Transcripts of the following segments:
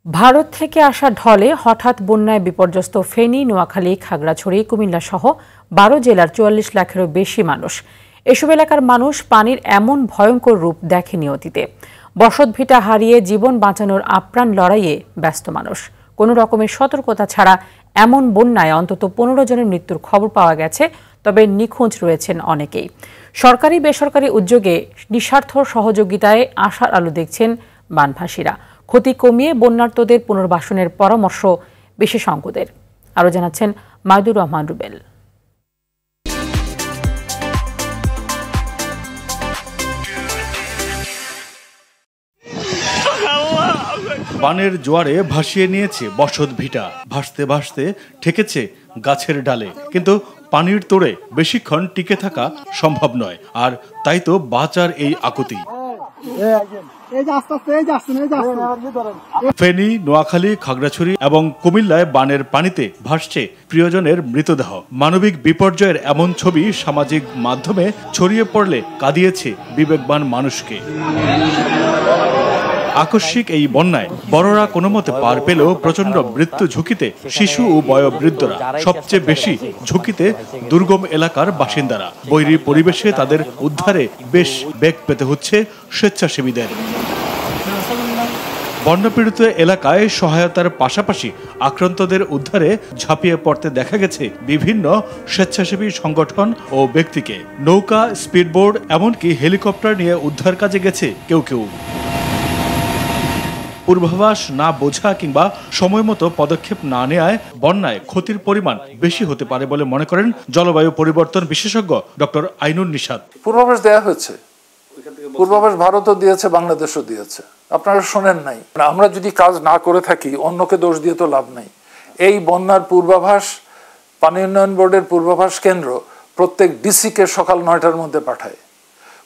ভারত থেকে আসা ঢলে হঠাৎ বন্যায় বিপর্যস্ত ফেনী, নোয়াখালী, খাগড়াছড়ি, কুমিল্লা সহ ১২ জেলার ৪৪ লাখেরও বেশি মানুষ। এসব এলাকার মানুষ পানির এমন ভয়ঙ্কর রূপ দেখেনি অতীতে। বসতভিটা হারিয়ে জীবন বাঁচানোর আপ্রাণ লড়াইয়ে ব্যস্ত মানুষ। কোনো রকমের সতর্কতা ছাড়া এমন বন্যায় অন্তত ১৫ জনের মৃত্যুর খবর পাওয়া গেছে, তবে নিখোঁজ রয়েছেন অনেকেই। সরকারি বেসরকারি উদ্যোগে নিঃস্বার্থ সহযোগিতায় আশার আলো দেখছেন বানভাসীরা। ক্ষতি কমিয়ে বন্যার্তদের পুনর্বাসনের পরামর্শ বিশেষজ্ঞদের। আরও জানাচ্ছেন মাইদুর রহমান রুবেল। বানের জোয়ারে ভাসিয়ে নিয়েছে বসত ভিটা, ভাসতে ভাসতে ঠেকেছে গাছের ডালে। কিন্তু পানির তোড়ে বেশিক্ষণ টিকে থাকা সম্ভব নয়, আর তাই তো বাঁচার এই আকুতি। ফেনী, নোয়াখালী, খাগড়াছড়ি এবং কুমিল্লায় বানের পানিতে ভাসছে প্রিয়জনের মৃতদেহ। মানবিক বিপর্যয়ের এমন ছবি সামাজিক মাধ্যমে ছড়িয়ে পড়লে কাঁদিয়েছে বিবেকবান মানুষকে। আকস্মিক এই বন্যায় বড়রা কোনো মতে পার পেলেও প্রচন্ড মৃত্যু ঝুঁকিতে শিশু ও বয়োবৃদ্ধরা। সবচেয়ে বেশি ঝুঁকিতে দুর্গম এলাকার বাসিন্দারা। বৈরী পরিবেশে তাদের উদ্ধারে বেশ বেগ পেতে হচ্ছে স্বেচ্ছাসেবীদের। বন্যাপীড়িত এলাকায় সহায়তার পাশাপাশি আক্রান্তদের উদ্ধারে ঝাঁপিয়ে পড়তে দেখা গেছে বিভিন্ন স্বেচ্ছাসেবী সংগঠন ও ব্যক্তিকে। নৌকা, স্পিডবোট, এমনকি হেলিকপ্টার নিয়ে উদ্ধার কাজে গেছে কেউ কেউ। পূর্বাভাস না বোঝা কিংবা সময় মতো পদক্ষেপ না নেওয়ায় বন্যায় ক্ষতির পরিমাণ বেশি হতে পারে বলে মনে করেন জলবায়ু পরিবর্তন বিশেষজ্ঞ ডক্টর আইনুন নিশাত। পূর্বাভাস দেওয়া হয়েছে, পূর্বাভাস ভারতও দিয়েছে, বাংলাদেশও দিয়েছে, আপনারা শোনেন নাই। আমরা যদি কাজ না করে থাকি অন্যকে দোষ দিয়ে তো লাভ নাই। এই বন্যার পূর্বাভাস পানি উন্নয়ন বোর্ডের পূর্বাভাস কেন্দ্র প্রত্যেক ডিসিকে সকাল ৯টার মধ্যে পাঠায়,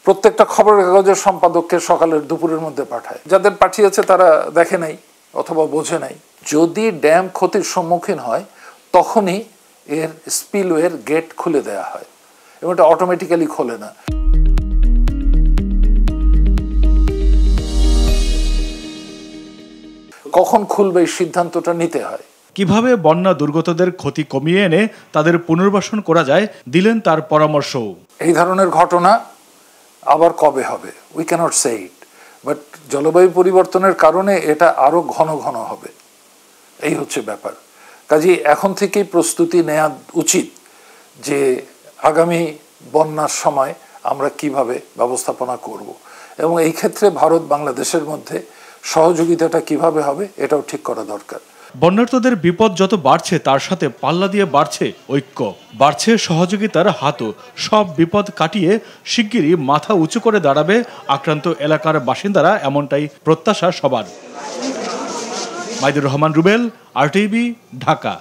প্রত্যেকটা খবরের কাগজের সম্পাদককে সকালের দুপুরের মধ্যে পাঠায়। যাদের পাঠিয়েছে তারা দেখে নাই অথবা বোঝে নাই। যদি ড্যাম ক্ষতির সম্মুখীন হয় তখনই এর স্পিলওয়ের গেট খুলে দেয়া হয়, এবং এটা অটোমেটিক্যালি খোলে না। কখন খুলবে এই সিদ্ধান্তটা নিতে হয়। কিভাবে বন্যা দুর্গতদের ক্ষতি কমিয়ে এনে তাদের পুনর্বাসন করা যায় দিলেন তার পরামর্শ। এই ধরনের ঘটনা আবার কবে হবে we cannot say it, but জলবায়ু পরিবর্তনের কারণে এটা আরো ঘন ঘন হবে, এই হচ্ছে ব্যাপার। কাজেই এখন থেকেই প্রস্তুতি নেওয়া উচিত যে আগামী বন্যার সময় আমরা কিভাবে ব্যবস্থাপনা করব, এবং এই ক্ষেত্রে ভারত বাংলাদেশের মধ্যে সহযোগিতাটা কিভাবে হবে এটাও ঠিক করা দরকার। বন্যার্তদের বিপদ যত বাড়ছে তার সাথে পাল্লা দিয়ে বাড়ছে ঐক্য, বাড়ছে সহযোগিতার হাতও। সব বিপদ কাটিয়ে শিগগিরই মাথা উঁচু করে দাঁড়াবে আক্রান্ত এলাকার বাসিন্দারা, এমনটাই প্রত্যাশা সবার। মাইদুর রহমান রুবেল, RTV, ঢাকা।